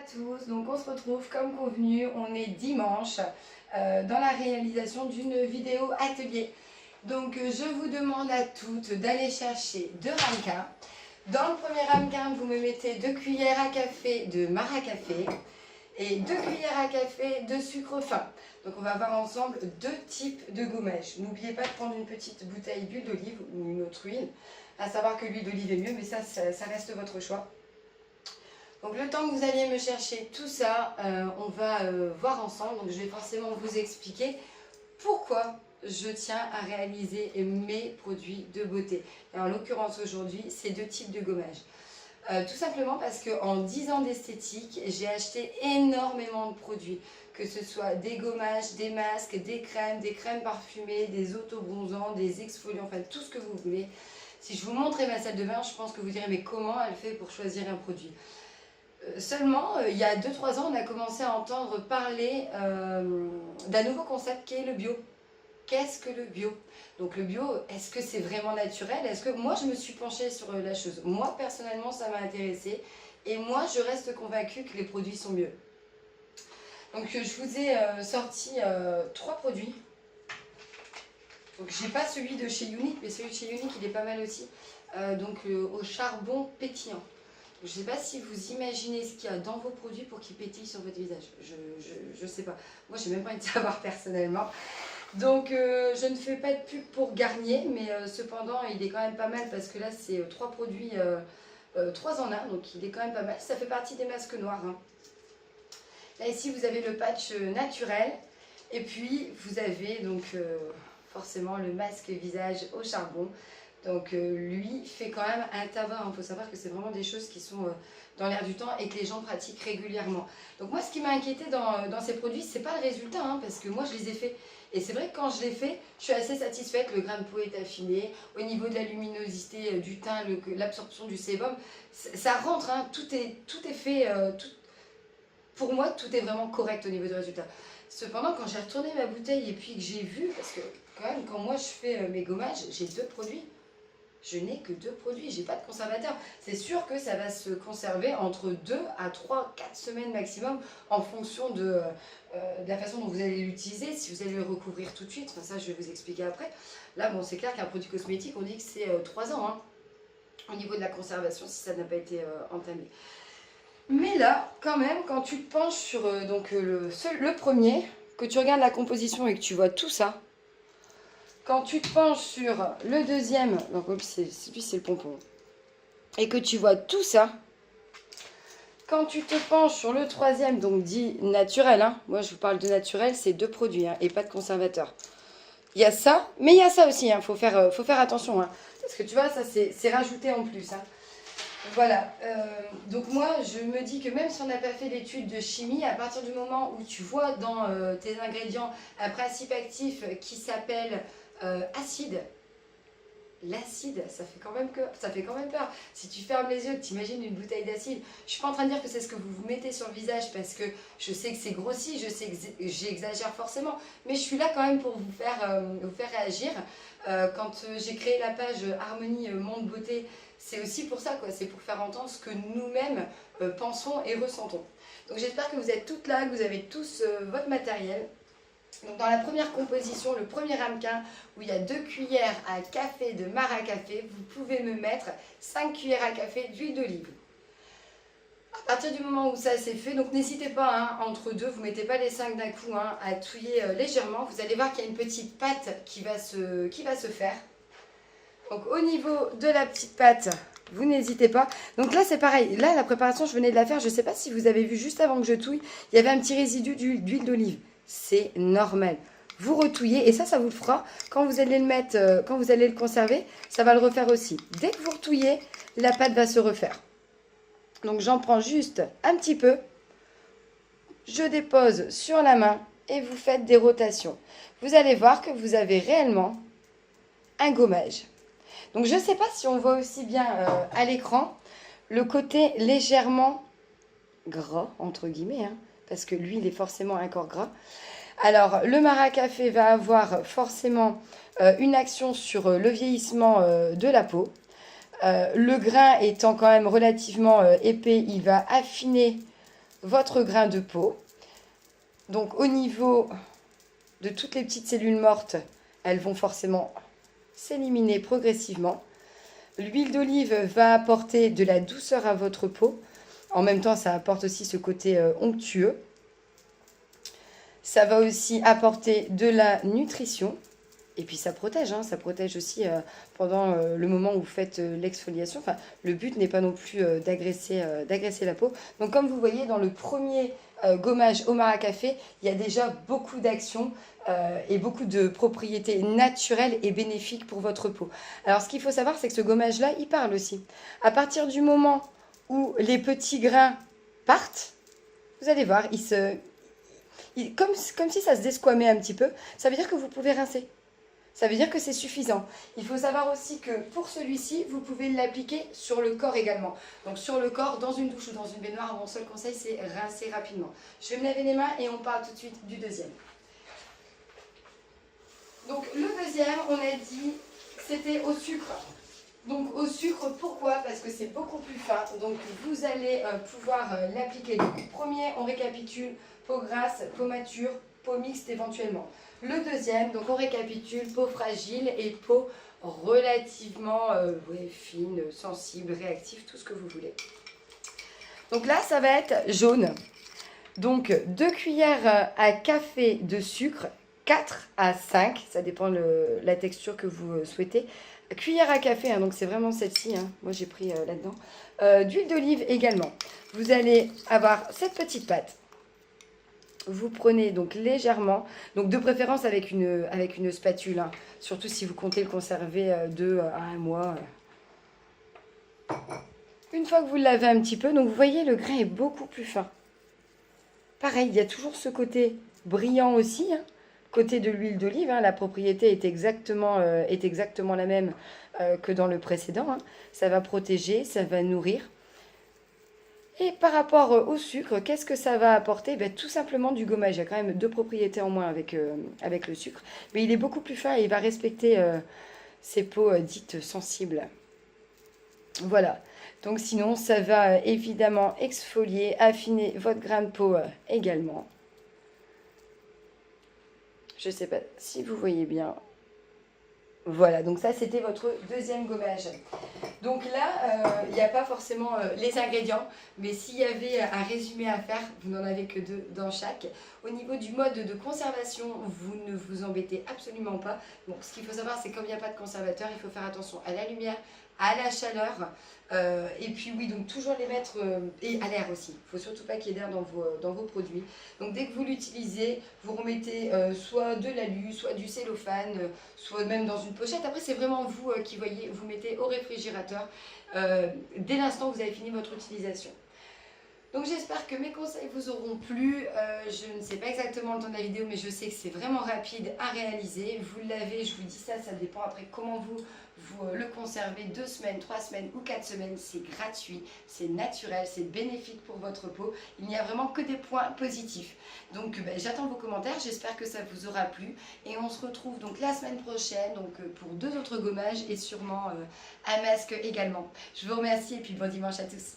À tous, donc on se retrouve comme convenu, on est dimanche dans la réalisation d'une vidéo atelier. Donc je vous demande à toutes d'aller chercher deux ramequins. Dans le premier ramequin, vous me mettez 2 cuillères à café de marc à café et 2 cuillères à café de sucre fin. Donc on va voir ensemble deux types de gommage. N'oubliez pas de prendre une petite bouteille d'huile d'olive ou une autre huile, à savoir que l'huile d'olive est mieux, mais ça reste votre choix. Donc le temps que vous alliez me chercher tout ça, on va voir ensemble. Donc je vais forcément vous expliquer pourquoi je tiens à réaliser mes produits de beauté. Et en l'occurrence aujourd'hui, c'est deux types de gommage. Tout simplement parce qu'en 10 ans d'esthétique, j'ai acheté énormément de produits. Que ce soit des gommages, des masques, des crèmes parfumées, des autobronzants, des exfoliants, enfin tout ce que vous voulez. Si je vous montrais ma salle de bain, je pense que vous direz mais comment elle fait pour choisir un produit ? Seulement, il y a 2-3 ans, on a commencé à entendre parler d'un nouveau concept qui est le bio. Qu'est-ce que le bio? Donc le bio, est-ce que c'est vraiment naturel? Est-ce que moi, je me suis penchée sur la chose? Moi, personnellement, ça m'a intéressée. Et moi, je reste convaincue que les produits sont mieux. Donc je vous ai sorti 3 produits. Donc j'ai pas celui de chez Unique, mais celui de chez Unique, il est pas mal aussi. Au charbon pétillant. Je ne sais pas si vous imaginez ce qu'il y a dans vos produits pour qu'ils pétillent sur votre visage. Je ne sais pas. Moi, je n'ai même pas envie de savoir personnellement. Donc, je ne fais pas de pub pour Garnier, mais cependant, il est quand même pas mal parce que là, c'est 3 produits, 3 en 1. Donc, il est quand même pas mal. Ça fait partie des masques noirs. Hein. Là, ici, vous avez le patch naturel. Et puis, vous avez donc forcément le masque visage au charbon. Donc lui fait quand même un tabac. Il faut savoir que c'est vraiment des choses qui sont dans l'air du temps et que les gens pratiquent régulièrement. Donc moi, ce qui m'a inquiété dans ces produits, c'est pas le résultat, hein, parce que moi, je les ai faits. Et c'est vrai que quand je les fais, je suis assez satisfaite. Le grain de peau est affiné. Au niveau de la luminosité du teint, l'absorption du sébum, ça rentre. Hein, tout est fait. Pour moi, tout est vraiment correct au niveau du résultat. Cependant, quand j'ai retourné ma bouteille et puis que j'ai vu, parce que quand même, quand moi je fais mes gommages, j'ai 2 produits. Je n'ai que 2 produits, j'ai pas de conservateur. C'est sûr que ça va se conserver entre 2 à 3, 4 semaines maximum en fonction de la façon dont vous allez l'utiliser. Si vous allez le recouvrir tout de suite, enfin ça je vais vous expliquer après. Là, bon, c'est clair qu'un produit cosmétique, on dit que c'est 3 ans hein, au niveau de la conservation si ça n'a pas été entamé. Mais là, quand même, quand tu te penches sur le premier, que tu regardes la composition et que tu vois tout ça, quand tu te penches sur le deuxième, donc lui c'est le pompon, et que tu vois tout ça, quand tu te penches sur le troisième, donc dit naturel, hein, moi je vous parle de naturel, c'est 2 produits hein, et pas de conservateur. Il y a ça, mais il y a ça aussi, il faut faire attention, hein, parce que tu vois, ça c'est rajouté en plus. Hein. Voilà, donc moi je me dis que même si on n'a pas fait d'études de chimie, à partir du moment où tu vois dans tes ingrédients un principe actif qui s'appelle acide, l'acide, ça fait quand même peur. Si tu fermes les yeux, que tu imagines une bouteille d'acide, je ne suis pas en train de dire que c'est ce que vous vous mettez sur le visage parce que je sais que c'est grossi, je sais que j'exagère forcément, mais je suis là quand même pour vous faire réagir. Quand j'ai créé la page Harmonie Monde Beauté, c'est aussi pour ça, c'est pour faire entendre ce que nous-mêmes pensons et ressentons. Donc j'espère que vous êtes toutes là, que vous avez tous votre matériel. Donc dans la première composition, le premier ramequin, où il y a 2 cuillères à café de marc à café, vous pouvez me mettre 5 cuillères à café d'huile d'olive. À partir du moment où ça c'est fait, donc n'hésitez pas, hein, entre deux, vous ne mettez pas les 5 d'un coup, hein, à touiller légèrement. Vous allez voir qu'il y a une petite pâte qui va se faire. Donc au niveau de la petite pâte, vous n'hésitez pas. Donc là c'est pareil, là la préparation je venais de la faire, je ne sais pas si vous avez vu juste avant que je touille, il y avait un petit résidu d'huile d'olive. C'est normal. Vous retouillez et ça vous le fera quand vous allez le mettre, quand vous allez le conserver, ça va le refaire aussi. Dès que vous retouillez, la pâte va se refaire. Donc j'en prends juste un petit peu, je dépose sur la main et vous faites des rotations. Vous allez voir que vous avez réellement un gommage. Donc je ne sais pas si on voit aussi bien à l'écran le côté légèrement gras, entre guillemets, hein, parce que l'huile est forcément un corps gras. Alors le marc à café va avoir forcément une action sur le vieillissement de la peau. Le grain étant quand même relativement épais, il va affiner votre grain de peau. Donc au niveau de toutes les petites cellules mortes, elles vont forcément s'éliminer progressivement. L'huile d'olive va apporter de la douceur à votre peau. En même temps, ça apporte aussi ce côté onctueux. Ça va aussi apporter de la nutrition. Et puis ça protège, hein, ça protège aussi pendant le moment où vous faites l'exfoliation. Enfin, le but n'est pas non plus d'agresser la peau. Donc comme vous voyez, dans le premier gommage au maracafé, il y a déjà beaucoup d'actions et beaucoup de propriétés naturelles et bénéfiques pour votre peau. Alors ce qu'il faut savoir, c'est que ce gommage-là, il parle aussi. À partir du moment où les petits grains partent, vous allez voir, comme si ça se desquamait un petit peu, ça veut dire que vous pouvez rincer. Ça veut dire que c'est suffisant. Il faut savoir aussi que pour celui-ci, vous pouvez l'appliquer sur le corps également. Donc sur le corps, dans une douche ou dans une baignoire, mon seul conseil, c'est rincer rapidement. Je vais me laver les mains et on parle tout de suite du deuxième. Donc le deuxième, on a dit que c'était au sucre. Donc au sucre, pourquoi? Parce que c'est beaucoup plus fin. Donc vous allez pouvoir l'appliquer. Donc premier, on récapitule, peau grasse, peau mature, peau mixte éventuellement. Le deuxième, donc on récapitule, peau fragile et peau relativement fine, sensible, réactive, tout ce que vous voulez. Donc là, ça va être jaune. Donc 2 cuillères à café de sucre, 4 à 5, ça dépend de la texture que vous souhaitez. Cuillère à café, hein, donc c'est vraiment celle-ci, hein, moi j'ai pris là-dedans. D'huile d'olive également. Vous allez avoir cette petite pâte. Vous prenez donc légèrement, donc de préférence avec une spatule, hein, surtout si vous comptez le conserver 2 à 1 mois. Une fois que vous le lavez un petit peu, donc vous voyez le grain est beaucoup plus fin. Pareil, il y a toujours ce côté brillant aussi, hein, côté de l'huile d'olive, hein, la propriété est exactement la même que dans le précédent. Hein. Ça va protéger, ça va nourrir. Et par rapport au sucre, qu'est-ce que ça va apporter? Tout simplement du gommage. Il y a quand même 2 propriétés en moins avec le sucre. Mais il est beaucoup plus fin et il va respecter ces peaux dites sensibles. Voilà. Donc sinon, ça va évidemment exfolier, affiner votre grain de peau également. Je ne sais pas si vous voyez bien. Voilà, donc ça c'était votre deuxième gommage. Donc là, il n'y a pas forcément les ingrédients, mais s'il y avait un résumé à faire, vous n'en avez que 2 dans chaque. Au niveau du mode de conservation, vous ne vous embêtez absolument pas. Donc ce qu'il faut savoir, c'est que comme il n'y a pas de conservateur, il faut faire attention à la lumière, à la chaleur, et puis oui, donc toujours les mettre, et à l'air aussi. Il ne faut surtout pas qu'il y ait d'air dans vos produits. Donc dès que vous l'utilisez, vous remettez soit de l'alu, soit du cellophane, soit même dans une pochette. Après, c'est vraiment vous qui voyez, vous mettez au réfrigérateur dès l'instant où vous avez fini votre utilisation. Donc j'espère que mes conseils vous auront plu. Je ne sais pas exactement le temps de la vidéo, mais je sais que c'est vraiment rapide à réaliser. Vous l'avez, je vous dis ça, ça dépend après comment vous le conservez. 2 semaines, 3 semaines ou 4 semaines, c'est gratuit, c'est naturel, c'est bénéfique pour votre peau. Il n'y a vraiment que des points positifs. Donc j'attends vos commentaires, j'espère que ça vous aura plu. Et on se retrouve donc la semaine prochaine donc, pour 2 autres gommages et sûrement un masque également. Je vous remercie et puis bon dimanche à tous.